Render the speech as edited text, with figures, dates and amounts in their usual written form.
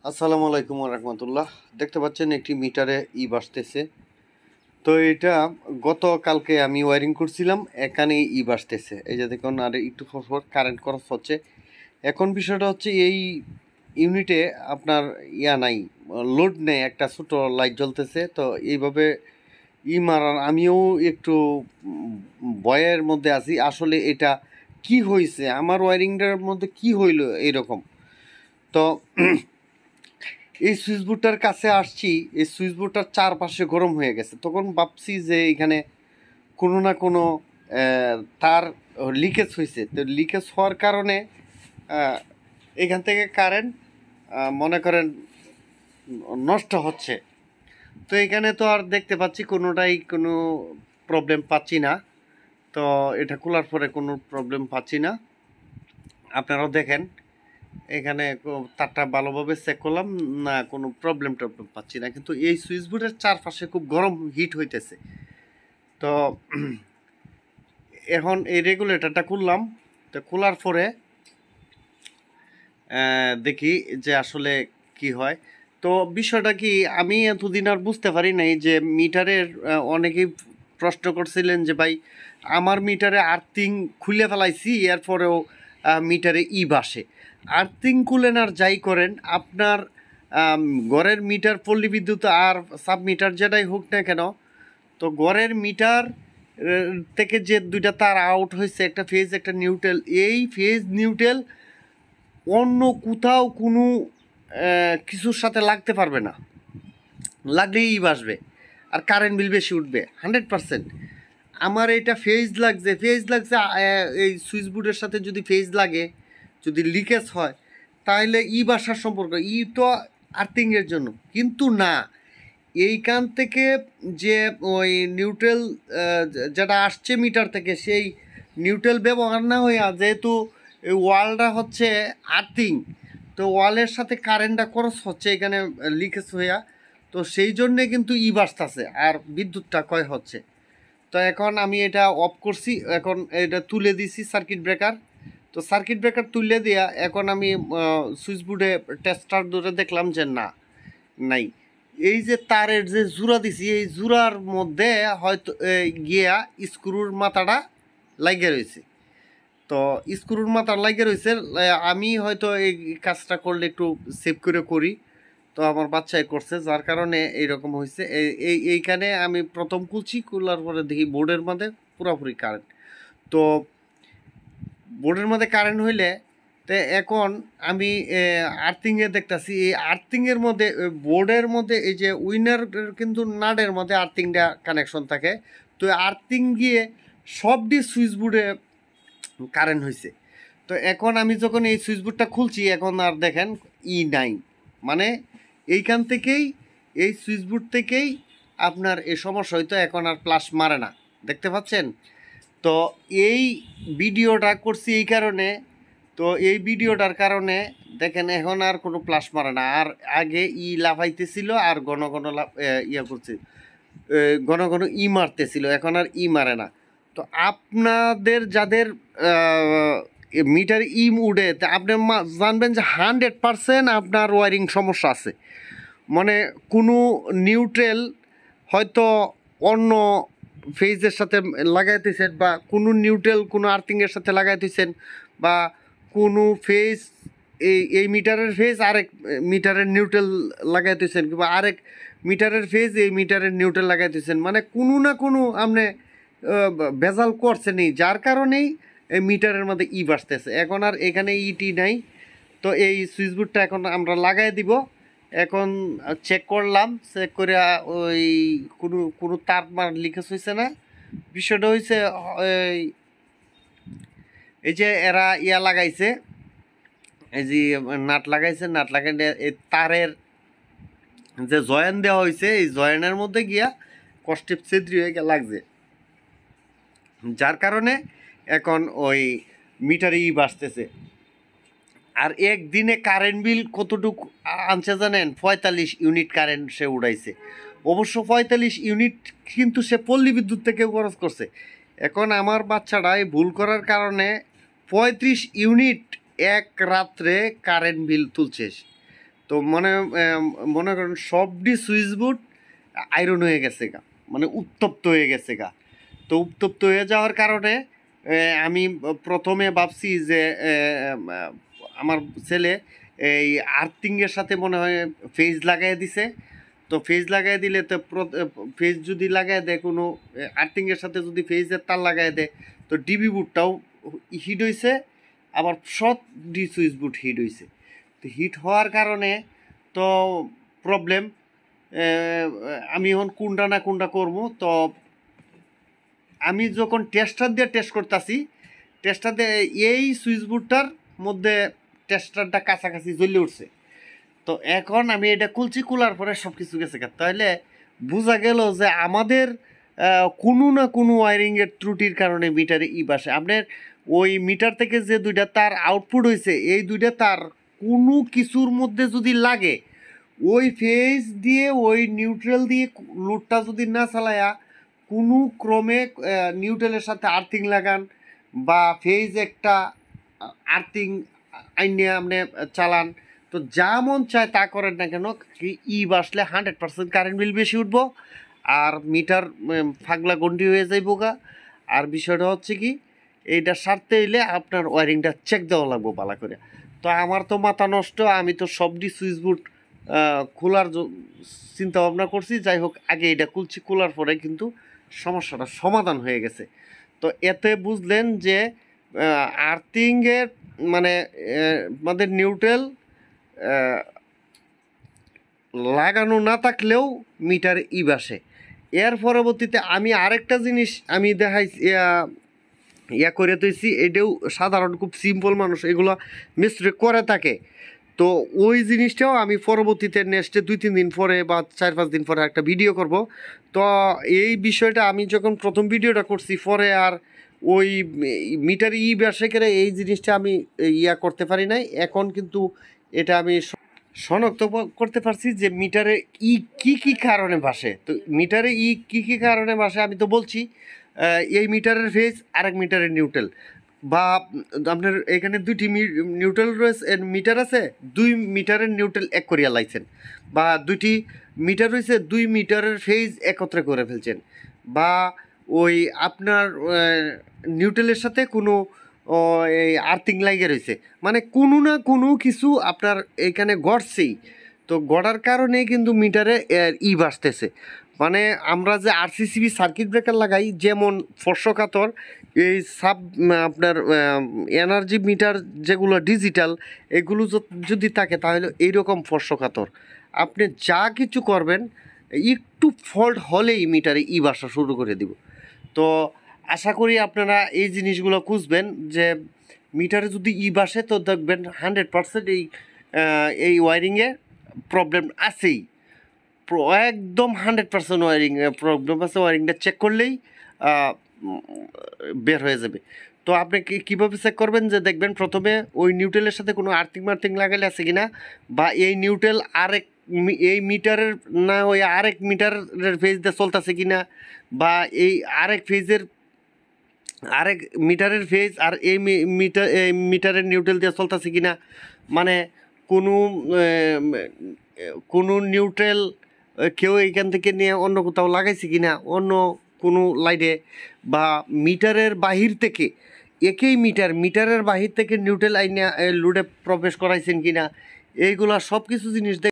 আসসালামু আলাইকুম ওয়া রাহমাতুল্লাহ। দেখতে পাচ্ছেন একটি মিটারে বাসতেছে। তো এটা গতকালকে আমি ওয়ারিং করছিলাম, এখানে বাসতেছে। এই যে দেখুন, আর একটু পর কারেন্ট খরচ হচ্ছে। এখন বিষয়টা হচ্ছে এই ইউনিটে আপনার নাই, লোড নেই, একটা ছোটো লাইট জ্বলতেছে। তো এইভাবে মারার আমিও একটু ভয়ের মধ্যে আছি। আসলে এটা কি হয়েছে, আমার ওয়ারিংটার মধ্যে কি হইলো এইরকম। তো এই সুইচ বোর্ডটার কাছে আসছি, এই সুইচ বোর্ডটার চারপাশে গরম হয়ে গেছে। তখন ভাবছি যে এখানে কোনো না কোনো তার লিকেজ হয়েছে। তো লিকেজ হওয়ার কারণে এখান থেকে কারেন্ট মনে করেন নষ্ট হচ্ছে। তো এখানে তো আর দেখতে পাচ্ছি কোনোটাই কোনো প্রবলেম পাচ্ছি না। তো এটা খোলার পরে কোনো প্রবলেম পাচ্ছি না। আপনারাও দেখেন, এখানে তারটা ভালোভাবে চেক করলাম, না কোনো প্রবলেম টবলেম পাচ্ছি না। কিন্তু এই সুইচ বোর্ডের চারপাশে খুব গরম হিট হইতেছে। তো এখন এই রেগুলেটরটা খুললাম। তো খোলার পরে দেখি যে আসলে কি হয়। তো বিষয়টা কি, আমি এতদিন আর বুঝতে পারি নাই যে মিটারের অনেকেই প্রশ্ন করছিলেন যে ভাই আমার মিটারে আর্থিং খুলে ফেলাইছি, এরপরেও মিটারে বাসে। আর্থিং খুলেন আর যাই করেন, আপনার ঘরের মিটার পল্লী বিদ্যুৎ আর সাব মিটার যেটাই হোক না কেন, তো ঘরের মিটার থেকে যে দুইটা তার আউট হয়েছে, একটা ফেজ একটা নিউট্রাল, এই ফেজ নিউট্রাল অন্য কোথাও কোনো কিছুর সাথে লাগতে পারবে না। লাগলেই বাসবে আর কারেন্ট বিল বেশি উঠবে 100%। আমার এটা ফেজ লাগছে এই সুইচ বোর্ডের সাথে যদি ফেজ লাগে, যদি লিকেজ হয়, তাহলে বাসার সম্পর্ক তো আর্থিংয়ের জন্য। কিন্তু না, এইখান থেকে যে ওই নিউট্রাল যেটা আসছে মিটার থেকে, সেই নিউট্রাল ব্যবহার না হইয়া, যেহেতু এই ওয়ালটা হচ্ছে আর্থিং, তো ওয়ালের সাথে কারেন্টটা খরচ হচ্ছে এখানে লিকেজ হইয়া। তো সেই জন্যে কিন্তু বাসতেছে আর বিদ্যুৎটা ক্ষয় হচ্ছে। তো এখন আমি এটা অফ করছি, এখন এটা তুলে দিছি সার্কিট ব্রেকার। তো সার্কিট ব্রেকার তুলে দিয়া এখন আমি সুইচ বোর্ডে টেস্টার ধরে দেখলাম যে না, নাই। এই যে তারের যে জোড়া দিছি, এই জোড়ার মধ্যে হয়তো গিয়া স্ক্রুর মাথাটা লাগিয়ে রয়েছে। তো স্ক্রুর মাথা লাগিয়ে রয়েছে। আমি হয়তো এই কাজটা করলে একটু সেভ করে করি, তো আমার বাচ্চাই করছে, যার কারণে এইরকম হয়েছে। এইখানে আমি প্রথম খুলছি, খোলার পরে দেখি বোর্ডের মধ্যে পুরোপুরি কারেন্ট। তো বোর্ডের মধ্যে কারেন্ট হইলে, তো এখন আমি আর্থিংয়ে দেখতেছি, এই আর্থিংয়ের মধ্যে বোর্ডের মধ্যে এই যে উইনার কিন্তু নাটের মধ্যে আর্থিংটা কানেকশন থাকে। তো আর্থিং গিয়ে সবটি সুইচ বোর্ডে কারেন্ট হয়েছে। তো এখন আমি যখন এই সুইচ বোর্ডটা খুলছি, এখন আর দেখেন নাই, মানে এইখান থেকেই, এই সুইচ বোর্ড থেকেই আপনার এই সমস্যা হয়তো এখন আর প্লাস মারে না, দেখতে পাচ্ছেন। তো এই ভিডিওটা করছি এই কারণে, তো এই ভিডিওটার কারণে দেখেন এখন আর কোনো প্লাস মারে না। আর আগে লাফাইতেছিল আর ঘন ঘন করছে, ঘন ঘন মারতেছিল, এখন আর মারে না। তো আপনাদের যাদের মিটার উঠে, তা আপনি জানবেন যে 100% আপনার ওয়ারিং সমস্যা আছে। মানে কোনো নিউট্রাল হয়তো অন্য ফেজের সাথে লাগাইতেছেন, বা কোনো নিউট্রাল কোনো আর্থিংয়ের সাথে লাগাইতেছেন, বা কোনো ফেজ এই মিটারের ফেজ আরেক মিটারের নিউট্রাল লাগাইতেছেন, কিংবা আরেক মিটারের ফেজ এই মিটারের নিউট্রাল লাগাইতেছেন। মানে কোনো না কোনো আপনি ভেজাল করছেনই, যার কারণেই এই মিটারের মধ্যে বাসতেছে। এখন আর এখানে নাই। তো এই সুইচ বোর্ডটা এখন আমরা লাগাই দিব। এখন চেক করলাম, চেক করে ওই কোনো কোনো তার মার লিকেজ হয়েছে না। বিষয়টা হয়েছে এই যে এরা লাগাইছে, এই যে নাট লাগাইছে, নাট লাগাইলে এই তারের যে জয়েন দেওয়া হয়েছে, এই জয়েনের মধ্যে গিয়া কষ্টিপ ছিদ্রি হয়ে লাগছে, যার কারণে এখন ওই মিটারে বাসতেছে। আর একদিনে কারেন্ট বিল কতটুকু আনছে জানেন? 45 ইউনিট কারেন্ট সে উড়াইছে। অবশ্য 45 ইউনিট কিন্তু সে পল্লী বিদ্যুৎ থেকে খরচ করছে। এখন আমার বাচ্চাটাই ভুল করার কারণে 35 ইউনিট এক রাত্রে কারেন্ট বিল তুলছে। তো মনে করেন সবটি সুইচ বোর্ড আয়রন হয়ে গেছে গা, মানে উত্তপ্ত হয়ে গেছে গা। তো উত্তপ্ত হয়ে যাওয়ার কারণে আমি প্রথমে ভাবছি যে আমার ছেলে এই আর্থিংয়ের সাথে মনে হয় ফেজ লাগাই দিছে। তো ফেজ লাগাই দিলে তো ফেজ যদি লাগাই দেয় কোনো আর্থিংয়ের সাথে যদি ফেজের তার লাগাই দেয় তো ডিবি বুটটাও হিট হয়েছে, আবার সব ডি সুইচ বুট হিট হয়েছে। তো হিট হওয়ার কারণে তো প্রবলেম, আমি এখন কোনটা না কোনটা করবো। তো আমি যখন টেস্টার দিয়ে টেস্ট করতেছি, টেস্টার দিয়ে এই সুইচ বোর্ডটার মধ্যে টেস্টারটা কাছাকাছি জ্বলে উঠছে। তো এখন আমি এটা খুলছি, খোলার পরে সব কিছু গেছে। তাহলে বোঝা গেল যে আমাদের কোনো না কোনো ওয়ারিংয়ের ত্রুটির কারণে মিটারে বাসে। আপনার ওই মিটার থেকে যে দুইটা তার আউটপুট হয়েছে, এই দুইটা তার কোনো কিছুর মধ্যে যদি লাগে, ওই ফেজ দিয়ে ওই নিউট্রাল দিয়ে লোডটা যদি না চালায়া কোনো ক্রমে নিউট্রালের সাথে আর্থিং লাগান বা ফেজ একটা আর্থিং আইনে আপনি চালান, তো যা মন চায় তা করেন না কেন, বাসলে 100% কারেন্ট বিল বেশি উঠবো আর মিটার ফাগলা গন্ডি হয়ে যাইবো গা। আর বিষয়টা হচ্ছে কি, এইটা সারতে হইলে আপনার ওয়ারিংটা চেক দেওয়া লাগবো ভালো করে। তো আমার তো মাথা নষ্ট, আমি তো সবটি সুইচ বোর্ড খোলার চিন্তা ভাবনা করছি। যাই হোক, আগে এটা খুলছি, খোলার পরে কিন্তু সমস্যাটা সমাধান হয়ে গেছে। তো এতে বুঝলেন যে আর্থিংয়ের মানে আমাদের নিউট্রাল লাগানো না থাকলেও মিটার বাসে। এর পরবর্তীতে আমি আরেকটা জিনিস আমি দেখাইছি, করে দিয়েছি। এটাও সাধারণ খুব সিম্পল মানুষ এগুলো মিস্ত্রি করে থাকে। তো ওই জিনিসটাও আমি পরবর্তীতে নেক্সটে 2-3 দিন পরে বা 4-5 দিন পরে একটা ভিডিও করব। তো এই বিষয়টা আমি যখন প্রথম ভিডিওটা করছি, পরে আর ওই মিটার বাসে করে এই জিনিসটা আমি করতে পারি নাই। এখন কিন্তু এটা আমি শনাক্ত করতে পারছি যে মিটারে কি কারণে ভাসে। তো মিটারে কি কারণে ভাসে আমি তো বলছি, এই মিটারের ফেজ আরেক মিটারের নিউট্রাল, বা আপনার এখানে দুইটি নিউট্রাল রয়েছে, মিটার আছে, 2 মিটারের নিউট্রাল এক করিয়া লাইছেন, বা দুইটি মিটার রয়েছে 2 মিটারের ফেজ একত্রে করে ফেলছেন, বা ওই আপনার নিউট্রালের সাথে কোনো এই আর্থিং লাইগে রয়েছে, মানে কোনো না কোনো কিছু আপনার এখানে ঘটছেই। তো গড়ার কারণে কিন্তু মিটারে বাসতেছে। মানে আমরা যে আরসিসিবি সার্কিট ব্রেকার লাগাই, যেমন ফর্শকাতর এই আপনার এনার্জি মিটার যেগুলো ডিজিটাল, এগুলো যদি থাকে তাহলে এইরকম ফর্শকাতর আপনি যা কিছু করবেন একটু ফল্ট হলেই মিটারে বাসা শুরু করে দিব। তো আশা করি আপনারা এই জিনিসগুলো খুঁজবেন যে মিটারে যদি বাসে তো দেখবেন 100% এই ওয়ারিংয়ে প্রবলেম আছেই, একদম 100% ওয়ারিং প্রবলেম আছে। ওয়ারিংটা চেক করলেই বের হয়ে যাবে। তো আপনি কীভাবে চেক করবেন, যে দেখবেন প্রথমে ওই নিউট্রালের সাথে কোনো আর্থিং লাগালে আছে কিনা, বা এই নিউট্রাল এই মিটারের না ওই আরেক মিটারের ফেজ দিয়ে চলতেছে কিনা, বা এই আরেক মিটারের ফেজ আর এই মিটারের নিউট্রাল দিয়ে চলতেছে কিনা, মানে কোনো নিউট্রাল কেউ এইখান থেকে নিয়ে অন্য কোথাও লাগাইছে কিনা, অন্য কোনো লাইটে, বা মিটারের বাহির থেকে মিটারের বাহির থেকে নিউট্রাল আইনে লোডে প্রবেশ করাইছেন কিনা, এইগুলা সব কিছু জিনিস